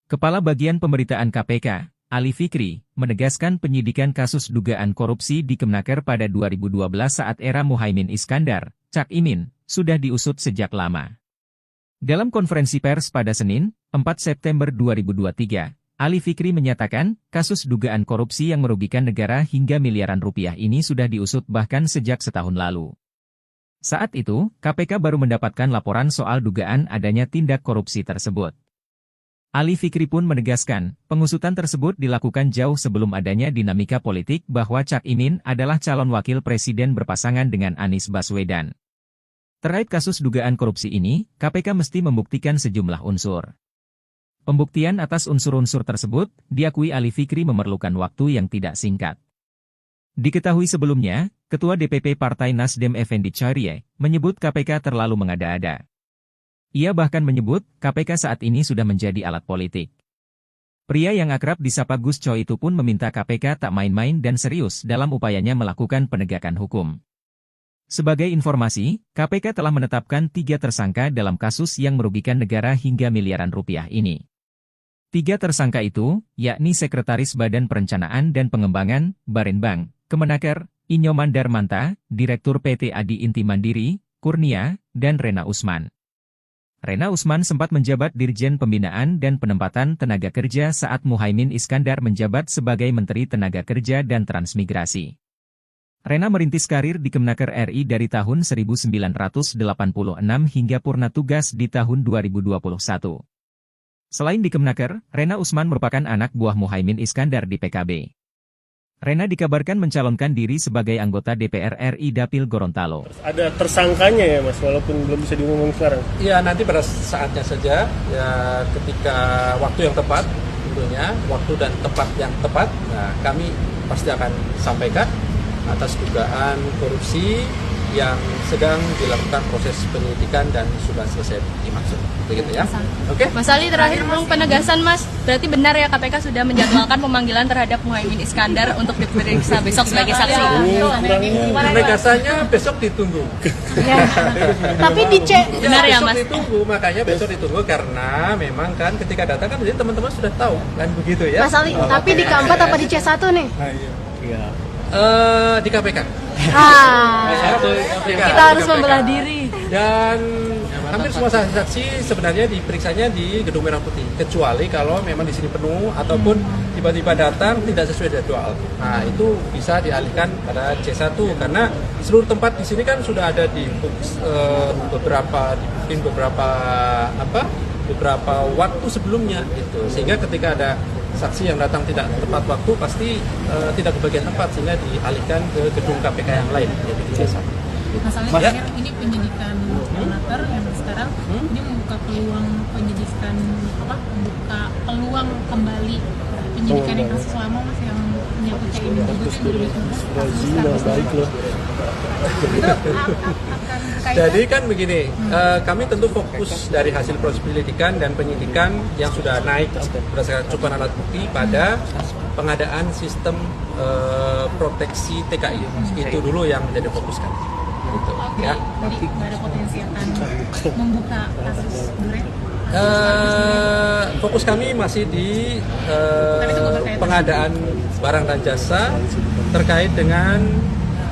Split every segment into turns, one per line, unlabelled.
Kepala Bagian Pemberitaan KPK, Ali Fikri, menegaskan penyidikan kasus dugaan korupsi di Kemenaker pada 2012 saat era Muhaimin Iskandar, Cak Imin, sudah diusut sejak lama. Dalam konferensi pers pada Senin, 4 September 2023, Ali Fikri menyatakan, kasus dugaan korupsi yang merugikan negara hingga miliaran rupiah ini sudah diusut bahkan sejak setahun lalu. Saat itu, KPK baru mendapatkan laporan soal dugaan adanya tindak korupsi tersebut. Ali Fikri pun menegaskan, pengusutan tersebut dilakukan jauh sebelum adanya dinamika politik bahwa Cak Imin adalah calon wakil presiden berpasangan dengan Anies Baswedan. Terkait kasus dugaan korupsi ini, KPK mesti membuktikan sejumlah unsur. Pembuktian atas unsur-unsur tersebut, diakui Ali Fikri memerlukan waktu yang tidak singkat. Diketahui sebelumnya, Ketua DPP Partai Nasdem Effendi Chairie, menyebut KPK terlalu mengada-ada. Ia bahkan menyebut, KPK saat ini sudah menjadi alat politik. Pria yang akrab disapa Gus Coy itu pun meminta KPK tak main-main dan serius dalam upayanya melakukan penegakan hukum. Sebagai informasi, KPK telah menetapkan 3 tersangka dalam kasus yang merugikan negara hingga miliaran rupiah ini. 3 tersangka itu, yakni Sekretaris Badan Perencanaan dan Pengembangan, Barenbang, Kemenaker, Inyoman Darmanta, Direktur PT Adi Inti Mandiri, Kurnia, dan Rena Usman. Rena Usman sempat menjabat Dirjen Pembinaan dan Penempatan Tenaga Kerja saat Muhaimin Iskandar menjabat sebagai Menteri Tenaga Kerja dan Transmigrasi. Rena merintis karir di Kemenaker RI dari tahun 1986 hingga purna tugas di tahun 2021. Selain di Kemenaker, Rena Usman merupakan anak buah Muhaimin Iskandar di PKB. Rena dikabarkan mencalonkan diri sebagai anggota DPR RI Dapil Gorontalo.
Ada tersangkanya ya Mas, walaupun belum bisa diumumkan sekarang?
Ya nanti pada saatnya saja, ya ketika waktu yang tepat tentunya, waktu dan tempat yang tepat, nah kami pasti akan sampaikan atas dugaan korupsi yang sedang dilakukan proses penyelidikan dan sudah selesai dimaksud. Begitu ya. Oke.
Mas Ali, terakhir penegasan Mas, berarti benar ya KPK sudah menjadwalkan pemanggilan terhadap Muhaimin Iskandar untuk diperiksa besok sebagai saksi.
Penegasannya besok ditunggu.
Ya. Tapi benar ya Mas?
Besok ditunggu, makanya besok ditunggu karena memang kan ketika datang kan jadi teman-teman sudah tahu kan begitu ya.
Mas Ali, tapi di K4 apa di C1 nih?
Iya.
Di KPK.
Kita harus membelah diri.
Dan hampir semua saksi sebenarnya diperiksanya di Gedung Merah Putih, kecuali kalau memang di sini penuh ataupun tiba-tiba datang tidak sesuai jadwal. Nah, itu bisa dialihkan pada C1 karena seluruh tempat di sini kan sudah ada di beberapa waktu sebelumnya gitu. Sehingga ketika ada saksi yang datang tidak tepat waktu pasti tidak kebagian tempat sehingga dialihkan ke gedung KPK yang lain yaitu di C1.
Masalahnya ini penyidikan Kemenaker yang sekarang ini membuka peluang penyidikan membuka peluang kembali penyidikan yang kasus lama Mas yang menyangkut ini juga
Jadi kan begini, kami tentu fokus dari hasil proses penyelidikan dan penyidikan yang sudah naik berdasarkan cukupan alat bukti pada pengadaan sistem proteksi TKI. Itu dulu yang menjadi fokus kami. Gitu, ya.
Jadi nggak ada potensi akan membuka kasus Duren?
Fokus kami masih di pengadaan barang dan jasa terkait dengan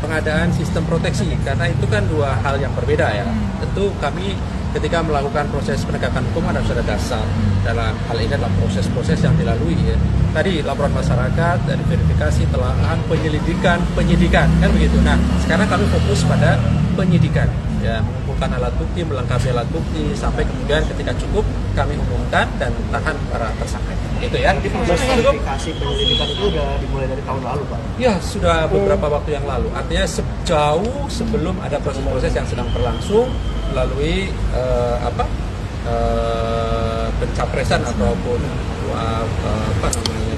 pengadaan sistem proteksi karena itu kan 2 hal yang berbeda ya. Tentu kami ketika melakukan proses penegakan hukum harus ada dasar dalam hal ini adalah proses-proses yang dilalui ya. Tadi laporan masyarakat, dari verifikasi, telaah, penyelidikan, penyidikan kan begitu. Nah, sekarang kami fokus pada penyidikan ya, mengumpulkan alat bukti, melengkapi alat bukti sampai kemudian ketika cukup kami umumkan dan tahan para tersangka. Itu ya.
Verifikasi penyelidikan itu sudah dimulai dari tahun lalu, Pak?
Ya, sudah beberapa waktu yang lalu. Artinya sejauh sebelum ada proses-proses yang sedang berlangsung melalui pencapresan ataupun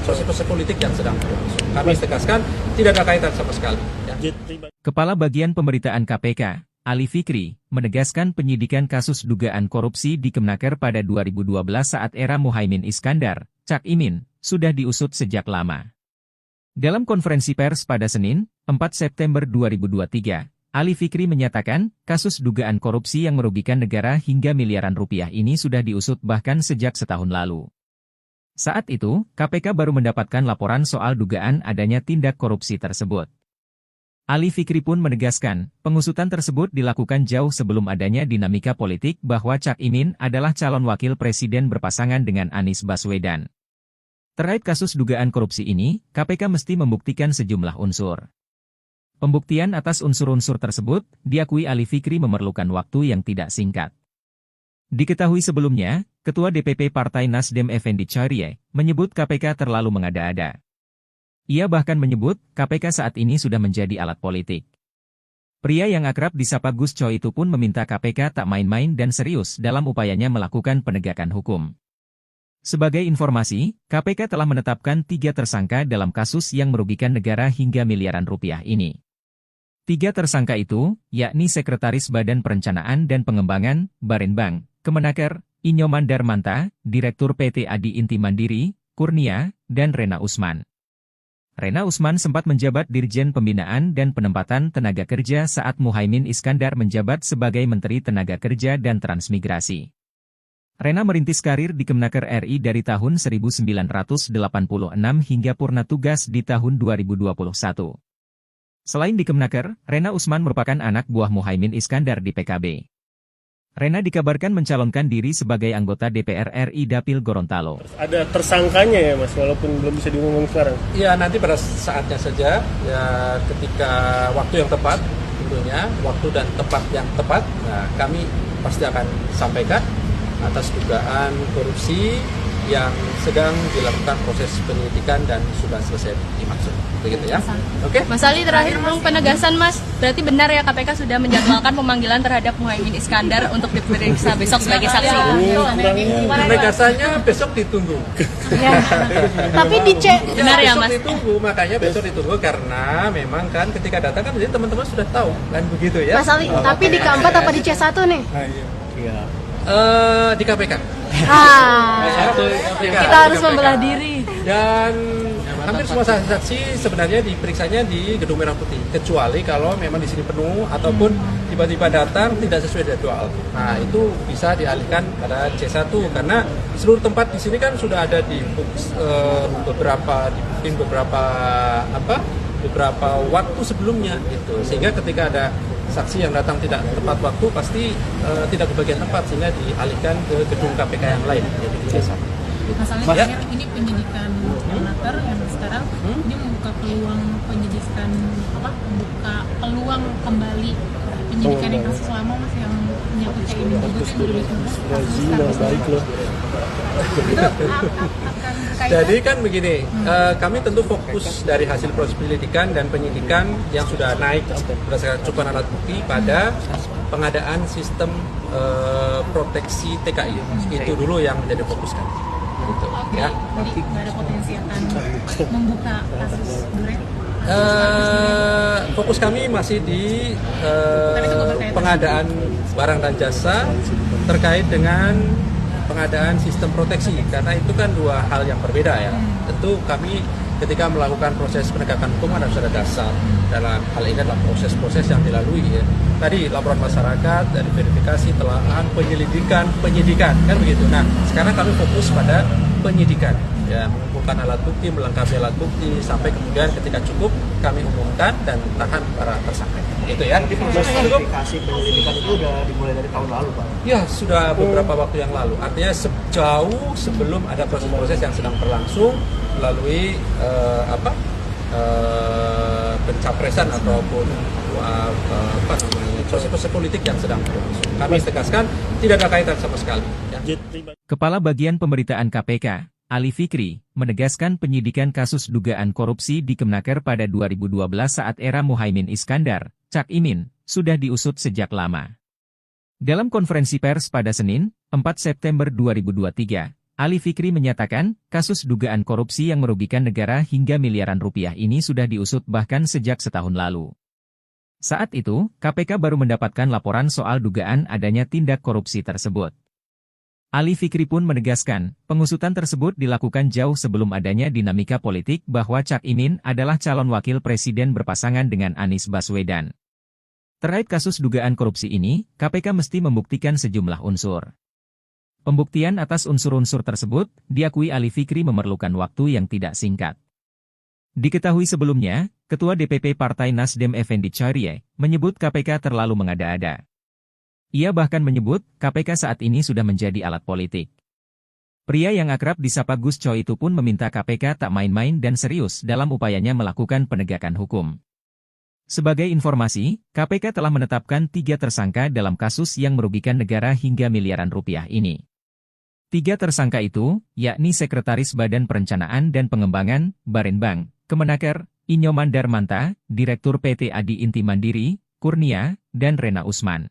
proses-proses politik yang sedang berlangsung. Kami tegaskan tidak ada kaitan sama sekali. Ya.
Kepala Bagian Pemberitaan KPK, Ali Fikri, menegaskan penyidikan kasus dugaan korupsi di Kemenaker pada 2012 saat era Muhaimin Iskandar, Cak Imin, sudah diusut sejak lama. Dalam konferensi pers pada Senin, 4 September 2023, Ali Fikri menyatakan, kasus dugaan korupsi yang merugikan negara hingga miliaran rupiah ini sudah diusut bahkan sejak setahun lalu. Saat itu, KPK baru mendapatkan laporan soal dugaan adanya tindak korupsi tersebut. Ali Fikri pun menegaskan, pengusutan tersebut dilakukan jauh sebelum adanya dinamika politik bahwa Cak Imin adalah calon wakil presiden berpasangan dengan Anies Baswedan. Terkait kasus dugaan korupsi ini, KPK mesti membuktikan sejumlah unsur. Pembuktian atas unsur-unsur tersebut, diakui Ali Fikri memerlukan waktu yang tidak singkat. Diketahui sebelumnya, Ketua DPP Partai Nasdem Effendi Chairie menyebut KPK terlalu mengada-ada. Ia bahkan menyebut, KPK saat ini sudah menjadi alat politik. Pria yang akrab disapa Gus Coy itu pun meminta KPK tak main-main dan serius dalam upayanya melakukan penegakan hukum. Sebagai informasi, KPK telah menetapkan 3 tersangka dalam kasus yang merugikan negara hingga miliaran rupiah ini. 3 tersangka itu, yakni Sekretaris Badan Perencanaan dan Pengembangan, Barenbang, Kemenaker, Inyoman Darmanta, Direktur PT Adi Inti Mandiri, Kurnia, dan Rena Usman. Rena Usman sempat menjabat Dirjen Pembinaan dan Penempatan Tenaga Kerja saat Muhaimin Iskandar menjabat sebagai Menteri Tenaga Kerja dan Transmigrasi. Rena merintis karir di Kemenaker RI dari tahun 1986 hingga purna tugas di tahun 2021. Selain di Kemenaker, Rena Usman merupakan anak buah Muhaimin Iskandar di PKB. Rena dikabarkan mencalonkan diri sebagai anggota DPR RI Dapil Gorontalo.
Ada tersangkanya ya Mas, walaupun belum bisa diumumkan sekarang?
Ya nanti pada saatnya saja, ya ketika waktu yang tepat, tentunya waktu dan tempat yang tepat, nah, kami pasti akan sampaikan atas dugaan korupsi yang sedang dilakukan proses penyelidikan dan sudah selesai dimaksud. Begitu ya. Oke?
Mas Ali, terakhir dong penegasan Mas. Berarti benar ya KPK sudah menjadwalkan pemanggilan terhadap Muhaimin Iskandar untuk diperiksa besok sebagai saksi.
Penegasannya besok ditunggu.
Ya. Tapi
benar ya
besok
Mas.
ditunggu, makanya besok ditunggu karena memang kan ketika datang kan jadi teman-teman sudah tahu kan begitu ya.
Mas Ali, tapi di K4 apa di C1 nih?
Iya.
Di KPK.
Kita harus membelah diri.
Dan hampir semua saksi sebenarnya diperiksanya di Gedung Merah Putih, kecuali kalau memang di sini penuh ataupun tiba-tiba datang tidak sesuai jadwal. Nah, itu bisa dialihkan pada C1 karena seluruh tempat di sini kan sudah ada di beberapa waktu sebelumnya gitu. Sehingga ketika ada saksi yang datang tidak tepat waktu pasti tidak kebagian tempat sehingga dialihkan ke gedung KPK yang lain jadi di C1.
Masalahnya terakhir ini penyidikan Menaker yang sekarang ini membuka peluang penyidikan membuka peluang kembali penyidikan yang kasus lama Mas yang menyangkut kayak ini juga
Jadi kan begini, kami tentu fokus dari hasil proses penyelidikan dan penyidikan yang sudah naik berdasarkan cukupan alat bukti pada pengadaan sistem proteksi TKI. Itu dulu yang menjadi fokus kami. Gitu, ya.
Jadi nggak ada potensi akan membuka kasus Duren?
Fokus kami masih di pengadaan barang dan jasa terkait dengan pengadaan sistem proteksi karena itu kan 2 hal yang berbeda ya. Tentu kami ketika melakukan proses penegakan hukum harus ada dasar dalam hal ini adalah proses-proses yang dilalui ya. Tadi laporan masyarakat, dari verifikasi, telaah, penyidikan kan begitu. Nah, sekarang kami fokus pada penyidikan ya, mengumpulkan alat bukti, melengkapi alat bukti sampai kemudian ketika cukup kami umumkan dan tahan para tersangka. Itu ya.
Verifikasi penyelidikan itu udah dimulai dari tahun lalu, Pak.
Ya, sudah beberapa waktu yang lalu. Artinya sejauh sebelum ada proses-proses yang sedang berlangsung melalui pencapresan ataupun proses-proses politik yang sedang berlangsung. Kami tegaskan tidak ada kaitan sama sekali. Ya.
Kepala Bagian Pemberitaan KPK, Ali Fikri, menegaskan penyidikan kasus dugaan korupsi di Kemenaker pada 2012 saat era Muhaimin Iskandar, Cak Imin, sudah diusut sejak lama. Dalam konferensi pers pada Senin, 4 September 2023, Ali Fikri menyatakan, kasus dugaan korupsi yang merugikan negara hingga miliaran rupiah ini sudah diusut bahkan sejak setahun lalu. Saat itu, KPK baru mendapatkan laporan soal dugaan adanya tindak korupsi tersebut. Ali Fikri pun menegaskan, pengusutan tersebut dilakukan jauh sebelum adanya dinamika politik bahwa Cak Imin adalah calon wakil presiden berpasangan dengan Anies Baswedan. Terkait kasus dugaan korupsi ini, KPK mesti membuktikan sejumlah unsur. Pembuktian atas unsur-unsur tersebut, diakui Ali Fikri memerlukan waktu yang tidak singkat. Diketahui sebelumnya, Ketua DPP Partai Nasdem Effendi Charie menyebut KPK terlalu mengada-ada. Ia bahkan menyebut, KPK saat ini sudah menjadi alat politik. Pria yang akrab disapa Gus Coy itu pun meminta KPK tak main-main dan serius dalam upayanya melakukan penegakan hukum. Sebagai informasi, KPK telah menetapkan 3 tersangka dalam kasus yang merugikan negara hingga miliaran rupiah ini. 3 tersangka itu, yakni Sekretaris Badan Perencanaan dan Pengembangan, Barenbang, Kemenaker, Inyoman Darmanta, Direktur PT Adi Inti Mandiri, Kurnia, dan Rena Usman.